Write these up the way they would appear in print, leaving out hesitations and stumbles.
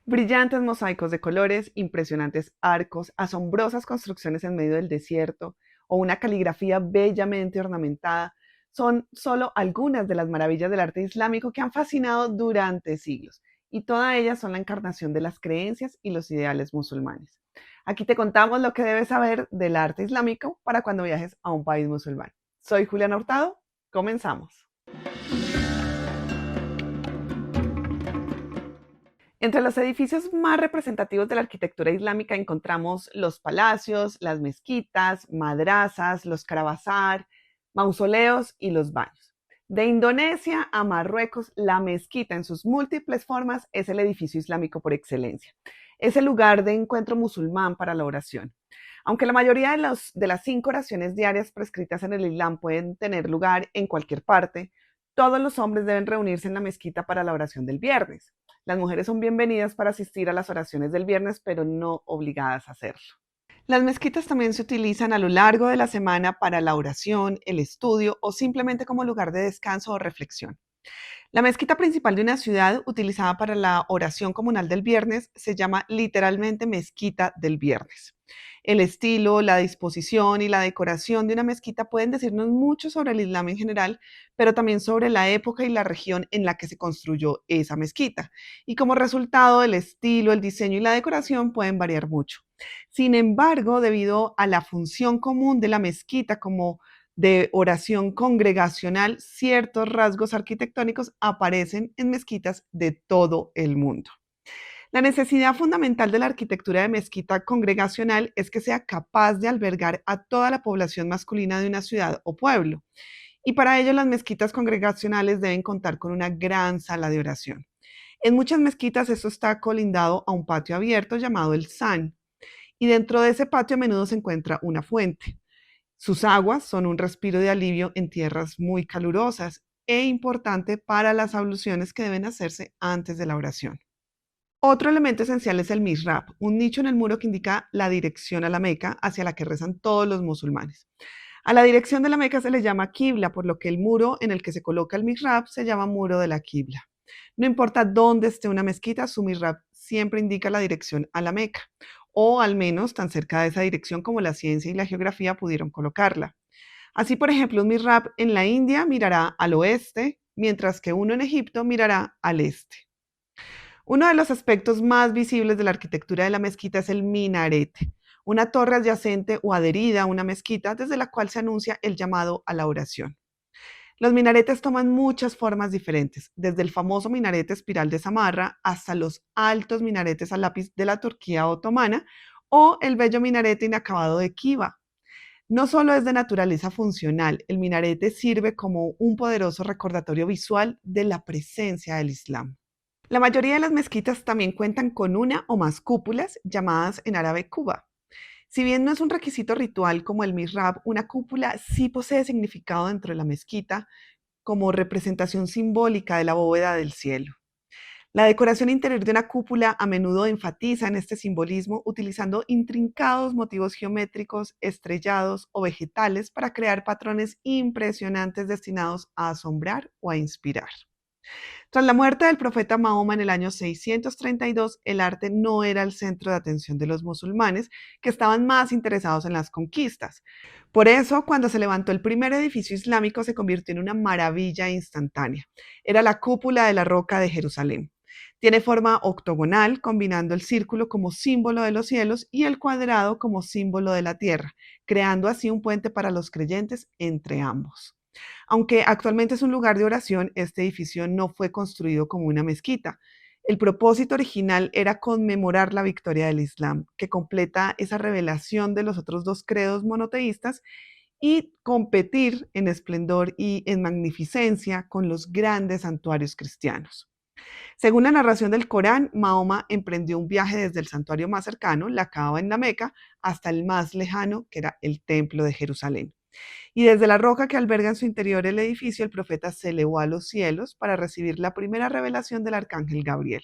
Brillantes mosaicos de colores, impresionantes arcos, asombrosas construcciones en medio del desierto o una caligrafía bellamente ornamentada son solo algunas de las maravillas del arte islámico que han fascinado durante siglos, y todas ellas son la encarnación de las creencias y los ideales musulmanes. Aquí te contamos lo que debes saber del arte islámico para cuando viajes a un país musulmán. Soy Juliana Hurtado, comenzamos. Entre los edificios más representativos de la arquitectura islámica encontramos los palacios, las mezquitas, madrazas, los caravasar, mausoleos y los baños. De Indonesia a Marruecos, la mezquita en sus múltiples formas es el edificio islámico por excelencia. Es el lugar de encuentro musulmán para la oración. Aunque la mayoría de las 5 oraciones diarias prescritas en el Islam pueden tener lugar en cualquier parte, todos los hombres deben reunirse en la mezquita para la oración del viernes. Las mujeres son bienvenidas para asistir a las oraciones del viernes, pero no obligadas a hacerlo. Las mezquitas también se utilizan a lo largo de la semana para la oración, el estudio o simplemente como lugar de descanso o reflexión. La mezquita principal de una ciudad, utilizada para la oración comunal del viernes, se llama literalmente mezquita del viernes. El estilo, la disposición y la decoración de una mezquita pueden decirnos mucho sobre el Islam en general, pero también sobre la época y la región en la que se construyó esa mezquita. Y como resultado, el estilo, el diseño y la decoración pueden variar mucho. Sin embargo, debido a la función común de la mezquita como de oración congregacional, ciertos rasgos arquitectónicos aparecen en mezquitas de todo el mundo. La necesidad fundamental de la arquitectura de mezquita congregacional es que sea capaz de albergar a toda la población masculina de una ciudad o pueblo. Y para ello las mezquitas congregacionales deben contar con una gran sala de oración. En muchas mezquitas esto está colindado a un patio abierto llamado el San, y dentro de ese patio a menudo se encuentra una fuente. Sus aguas son un respiro de alivio en tierras muy calurosas e importante para las abluciones que deben hacerse antes de la oración. Otro elemento esencial es el mihrab, un nicho en el muro que indica la dirección a la Meca hacia la que rezan todos los musulmanes. A la dirección de la Meca se le llama Qibla, por lo que el muro en el que se coloca el mihrab se llama muro de la Qibla. No importa dónde esté una mezquita, su mihrab siempre indica la dirección a la Meca, o al menos tan cerca de esa dirección como la ciencia y la geografía pudieron colocarla. Así, por ejemplo, un mihrab en la India mirará al oeste, mientras que uno en Egipto mirará al este. Uno de los aspectos más visibles de la arquitectura de la mezquita es el minarete, una torre adyacente o adherida a una mezquita desde la cual se anuncia el llamado a la oración. Los minaretes toman muchas formas diferentes, desde el famoso minarete espiral de Samarra hasta los altos minaretes a lápiz de la Turquía otomana o el bello minarete inacabado de Kiva. No solo es de naturaleza funcional, el minarete sirve como un poderoso recordatorio visual de la presencia del Islam. La mayoría de las mezquitas también cuentan con una o más cúpulas, llamadas en árabe cuba. Si bien no es un requisito ritual como el mihrab, una cúpula sí posee significado dentro de la mezquita como representación simbólica de la bóveda del cielo. La decoración interior de una cúpula a menudo enfatiza en este simbolismo utilizando intrincados motivos geométricos, estrellados o vegetales para crear patrones impresionantes destinados a asombrar o a inspirar. Tras la muerte del profeta Mahoma en el año 632, el arte no era el centro de atención de los musulmanes, que estaban más interesados en las conquistas. Por eso, cuando se levantó el primer edificio islámico, se convirtió en una maravilla instantánea. Era la cúpula de la roca de Jerusalén. Tiene forma octogonal, combinando el círculo como símbolo de los cielos y el cuadrado como símbolo de la tierra, creando así un puente para los creyentes entre ambos. Aunque actualmente es un lugar de oración, este edificio no fue construido como una mezquita. El propósito original era conmemorar la victoria del Islam, que completa esa revelación de los otros dos credos monoteístas y competir en esplendor y en magnificencia con los grandes santuarios cristianos. Según la narración del Corán, Mahoma emprendió un viaje desde el santuario más cercano, la Kaaba en la Meca, hasta el más lejano, que era el Templo de Jerusalén. Y desde la roca que alberga en su interior el edificio, el profeta se elevó a los cielos para recibir la primera revelación del arcángel Gabriel.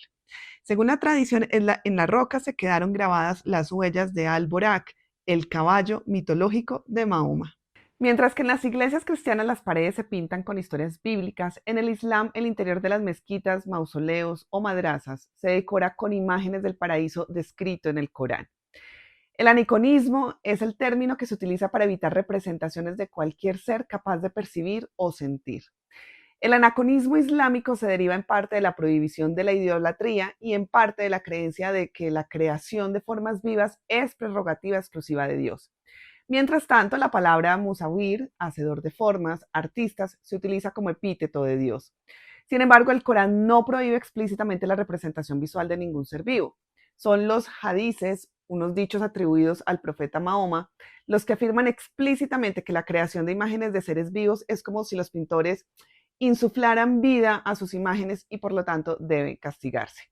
Según la tradición, en la roca se quedaron grabadas las huellas de Al-Borak, el caballo mitológico de Mahoma. Mientras que en las iglesias cristianas las paredes se pintan con historias bíblicas, en el Islam el interior de las mezquitas, mausoleos o madrazas se decora con imágenes del paraíso descrito en el Corán. El aniconismo es el término que se utiliza para evitar representaciones de cualquier ser capaz de percibir o sentir. El anacronismo islámico se deriva en parte de la prohibición de la idolatría y en parte de la creencia de que la creación de formas vivas es prerrogativa exclusiva de Dios. Mientras tanto, la palabra musawir, hacedor de formas, artistas, se utiliza como epíteto de Dios. Sin embargo, el Corán no prohíbe explícitamente la representación visual de ningún ser vivo. Son los hadices, unos dichos atribuidos al profeta Mahoma, los que afirman explícitamente que la creación de imágenes de seres vivos es como si los pintores insuflaran vida a sus imágenes y por lo tanto debe castigarse.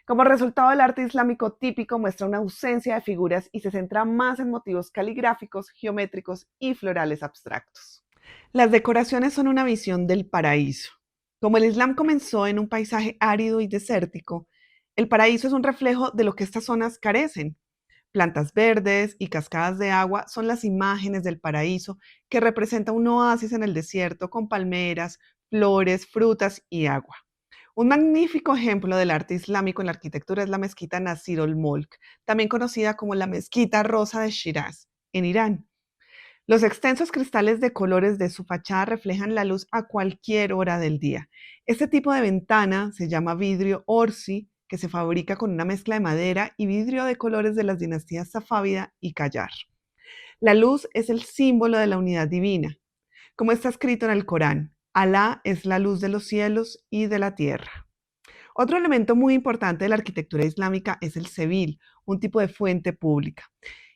Como resultado, el arte islámico típico muestra una ausencia de figuras y se centra más en motivos caligráficos, geométricos y florales abstractos. Las decoraciones son una visión del paraíso. Como el Islam comenzó en un paisaje árido y desértico, el paraíso es un reflejo de lo que estas zonas carecen. Plantas verdes y cascadas de agua son las imágenes del paraíso que representa un oasis en el desierto con palmeras, flores, frutas y agua. Un magnífico ejemplo del arte islámico en la arquitectura es la mezquita Nasir ol-Mulk, también conocida como la Mezquita Rosa de Shiraz, en Irán. Los extensos cristales de colores de su fachada reflejan la luz a cualquier hora del día. Este tipo de ventana se llama vidrio orsi, que se fabrica con una mezcla de madera y vidrio de colores de las dinastías safávida y Qajar. La luz es el símbolo de la unidad divina, como está escrito en el Corán. Alá es la luz de los cielos y de la tierra. Otro elemento muy importante de la arquitectura islámica es el sebil, un tipo de fuente pública.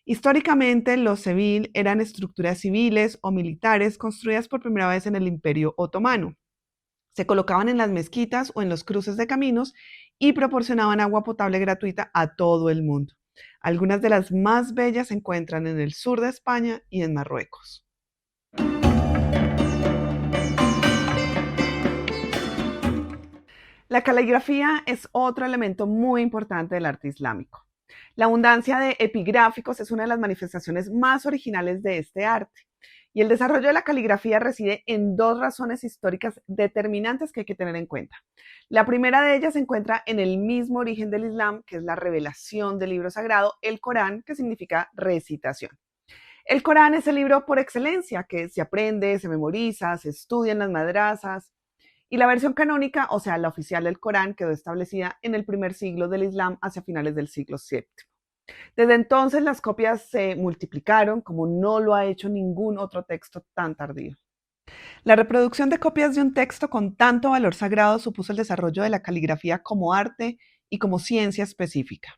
Históricamente, los sebil eran estructuras civiles o militares construidas por primera vez en el Imperio Otomano. Se colocaban en las mezquitas o en los cruces de caminos y proporcionaban agua potable gratuita a todo el mundo. Algunas de las más bellas se encuentran en el sur de España y en Marruecos. La caligrafía es otro elemento muy importante del arte islámico. La abundancia de epigráficos es una de las manifestaciones más originales de este arte. Y el desarrollo de la caligrafía reside en dos razones históricas determinantes que hay que tener en cuenta. La primera de ellas se encuentra en el mismo origen del Islam, que es la revelación del libro sagrado, el Corán, que significa recitación. El Corán es el libro por excelencia que se aprende, se memoriza, se estudia en las madrazas. Y la versión canónica, o sea, la oficial del Corán, quedó establecida en el primer siglo del Islam hacia finales del siglo VII. Desde entonces las copias se multiplicaron como no lo ha hecho ningún otro texto tan tardío. La reproducción de copias de un texto con tanto valor sagrado supuso el desarrollo de la caligrafía como arte y como ciencia específica.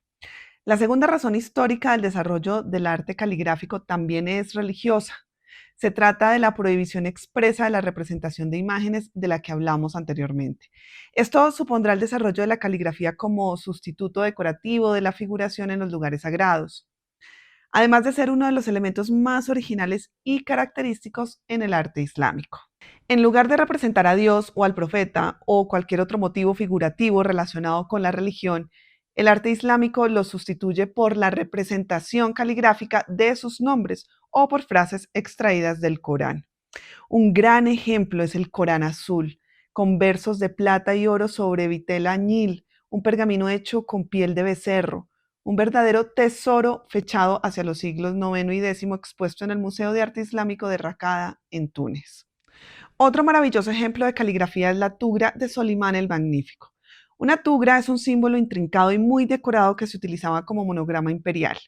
La segunda razón histórica del desarrollo del arte caligráfico también es religiosa. Se trata de la prohibición expresa de la representación de imágenes de la que hablamos anteriormente. Esto supondrá el desarrollo de la caligrafía como sustituto decorativo de la figuración en los lugares sagrados, además de ser uno de los elementos más originales y característicos en el arte islámico. En lugar de representar a Dios o al profeta o cualquier otro motivo figurativo relacionado con la religión, el arte islámico lo sustituye por la representación caligráfica de sus nombres o por frases extraídas del Corán. Un gran ejemplo es el Corán azul, con versos de plata y oro sobre vitela añil, un pergamino hecho con piel de becerro, un verdadero tesoro fechado hacia los siglos IX y X expuesto en el Museo de Arte Islámico de Raqada, en Túnez. Otro maravilloso ejemplo de caligrafía es la tugra de Solimán el Magnífico. Una tugra es un símbolo intrincado y muy decorado que se utilizaba como monograma imperial.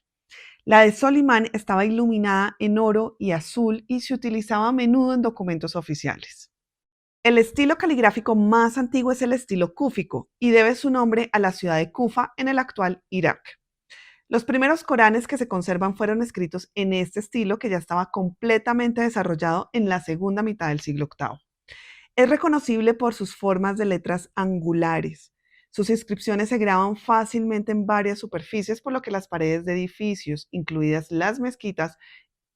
La de Solimán estaba iluminada en oro y azul y se utilizaba a menudo en documentos oficiales. El estilo caligráfico más antiguo es el estilo cúfico y debe su nombre a la ciudad de Kufa en el actual Irak. Los primeros Coranes que se conservan fueron escritos en este estilo que ya estaba completamente desarrollado en la segunda mitad del siglo VIII. Es reconocible por sus formas de letras angulares. Sus inscripciones se graban fácilmente en varias superficies, por lo que las paredes de edificios, incluidas las mezquitas,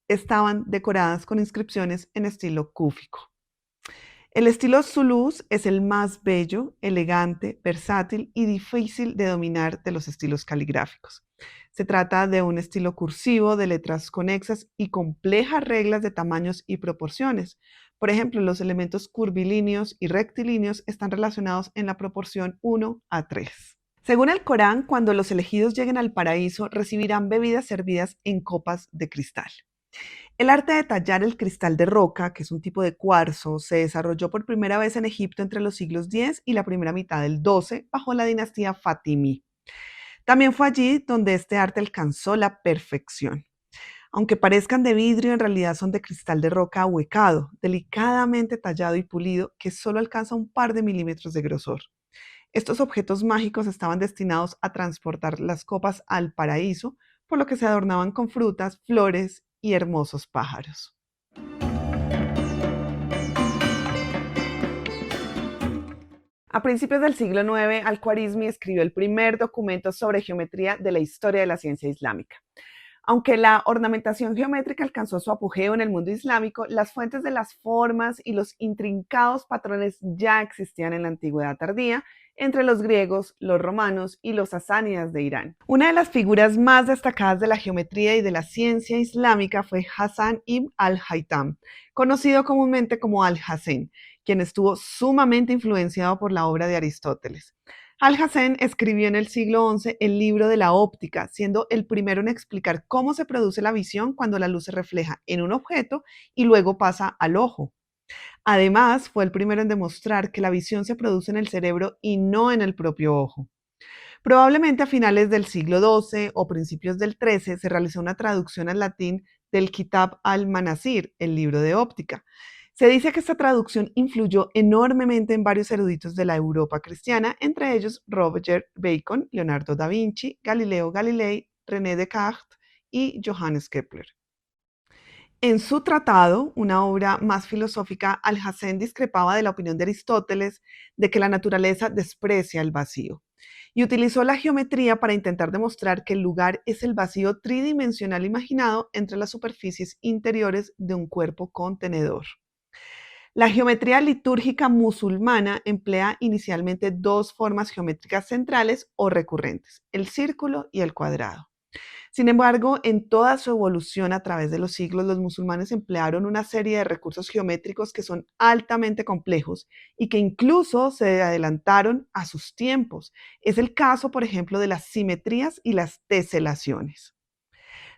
estaban decoradas con inscripciones en estilo cúfico. El estilo Zulús es el más bello, elegante, versátil y difícil de dominar de los estilos caligráficos. Se trata de un estilo cursivo de letras conexas y complejas reglas de tamaños y proporciones. Por ejemplo, los elementos curvilíneos y rectilíneos están relacionados en la proporción 1:3. Según el Corán, cuando los elegidos lleguen al paraíso, recibirán bebidas servidas en copas de cristal. El arte de tallar el cristal de roca, que es un tipo de cuarzo, se desarrolló por primera vez en Egipto entre los siglos X y la primera mitad del XII, bajo la dinastía Fatimí. También fue allí donde este arte alcanzó la perfección. Aunque parezcan de vidrio, en realidad son de cristal de roca ahuecado, delicadamente tallado y pulido, que solo alcanza un par de milímetros de grosor. Estos objetos mágicos estaban destinados a transportar las copas al paraíso, por lo que se adornaban con frutas, flores y hermosos pájaros. A principios del siglo IX, Al-Khwarizmi escribió el primer documento sobre geometría de la historia de la ciencia islámica. Aunque la ornamentación geométrica alcanzó su apogeo en el mundo islámico, las fuentes de las formas y los intrincados patrones ya existían en la antigüedad tardía entre los griegos, los romanos y los sasánidas de Irán. Una de las figuras más destacadas de la geometría y de la ciencia islámica fue Hassan ibn al-Haytham, conocido comúnmente como Al-Hazen, quien estuvo sumamente influenciado por la obra de Aristóteles. Alhazen escribió en el siglo XI el libro de la óptica, siendo el primero en explicar cómo se produce la visión cuando la luz se refleja en un objeto y luego pasa al ojo. Además, fue el primero en demostrar que la visión se produce en el cerebro y no en el propio ojo. Probablemente a finales del siglo XII o principios del XIII se realizó una traducción al latín del Kitab al-Manasir, el libro de óptica. Se dice que esta traducción influyó enormemente en varios eruditos de la Europa cristiana, entre ellos Roger Bacon, Leonardo da Vinci, Galileo Galilei, René Descartes y Johannes Kepler. En su tratado, una obra más filosófica, Alhazen discrepaba de la opinión de Aristóteles de que la naturaleza desprecia el vacío y utilizó la geometría para intentar demostrar que el lugar es el vacío tridimensional imaginado entre las superficies interiores de un cuerpo contenedor. La geometría litúrgica musulmana emplea inicialmente dos formas geométricas centrales o recurrentes, el círculo y el cuadrado. Sin embargo, en toda su evolución a través de los siglos, los musulmanes emplearon una serie de recursos geométricos que son altamente complejos y que incluso se adelantaron a sus tiempos. Es el caso, por ejemplo, de las simetrías y las teselaciones.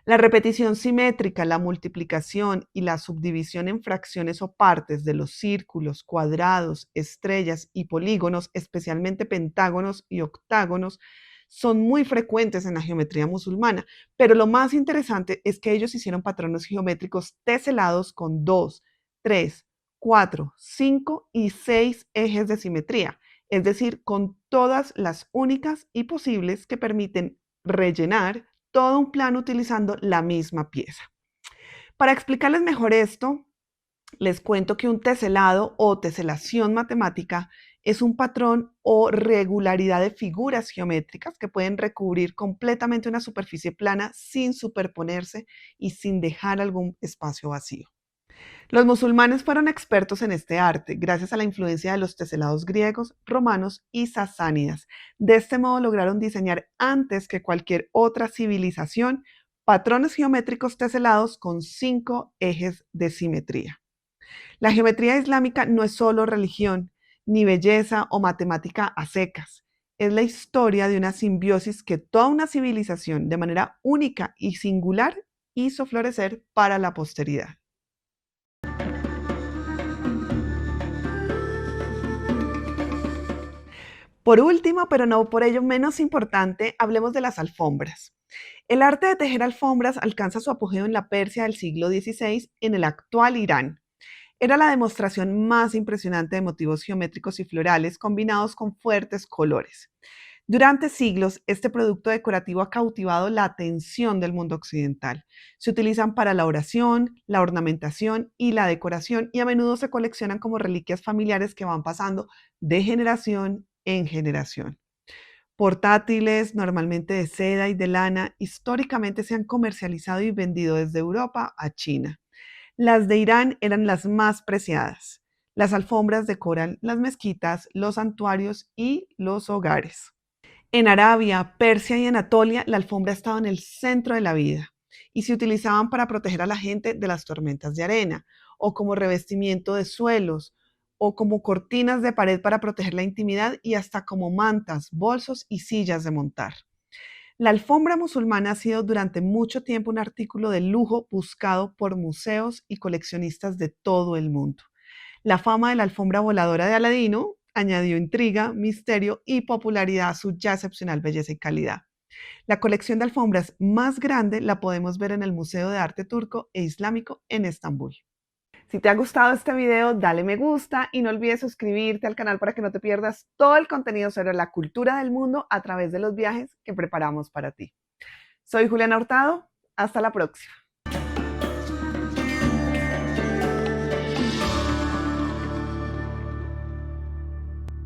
La repetición simétrica, la multiplicación y la subdivisión en fracciones o partes de los círculos, cuadrados, estrellas y polígonos, especialmente pentágonos y octágonos, son muy frecuentes en la geometría musulmana, pero lo más interesante es que ellos hicieron patrones geométricos teselados con 2, 3, 4, 5 y 6 ejes de simetría, es decir, con todas las únicas y posibles que permiten rellenar todo un plano utilizando la misma pieza. Para explicarles mejor esto, les cuento que un teselado o teselación matemática es un patrón o regularidad de figuras geométricas que pueden recubrir completamente una superficie plana sin superponerse y sin dejar algún espacio vacío. Los musulmanes fueron expertos en este arte, gracias a la influencia de los teselados griegos, romanos y sasánidas. De este modo lograron diseñar antes que cualquier otra civilización patrones geométricos teselados con 5 ejes de simetría. La geometría islámica no es solo religión, ni belleza o matemática a secas. Es la historia de una simbiosis que toda una civilización, de manera única y singular, hizo florecer para la posteridad. Por último, pero no por ello menos importante, hablemos de las alfombras. El arte de tejer alfombras alcanza su apogeo en la Persia del siglo XVI, en el actual Irán. Era la demostración más impresionante de motivos geométricos y florales combinados con fuertes colores. Durante siglos, este producto decorativo ha cautivado la atención del mundo occidental. Se utilizan para la oración, la ornamentación y la decoración y a menudo se coleccionan como reliquias familiares que van pasando de generación en generación. Portátiles, normalmente de seda y de lana, históricamente se han comercializado y vendido desde Europa a China. Las de Irán eran las más preciadas. Las alfombras decoran las mezquitas, los santuarios y los hogares. En Arabia, Persia y Anatolia, la alfombra estaba en el centro de la vida y se utilizaban para proteger a la gente de las tormentas de arena, o como revestimiento de suelos, o como cortinas de pared para proteger la intimidad y hasta como mantas, bolsos y sillas de montar. La alfombra musulmana ha sido durante mucho tiempo un artículo de lujo buscado por museos y coleccionistas de todo el mundo. La fama de la alfombra voladora de Aladino añadió intriga, misterio y popularidad a su ya excepcional belleza y calidad. La colección de alfombras más grande la podemos ver en el Museo de Arte Turco e Islámico en Estambul. Si te ha gustado este video, dale me gusta y no olvides suscribirte al canal para que no te pierdas todo el contenido sobre la cultura del mundo a través de los viajes que preparamos para ti. Soy Juliana Hurtado, hasta la próxima.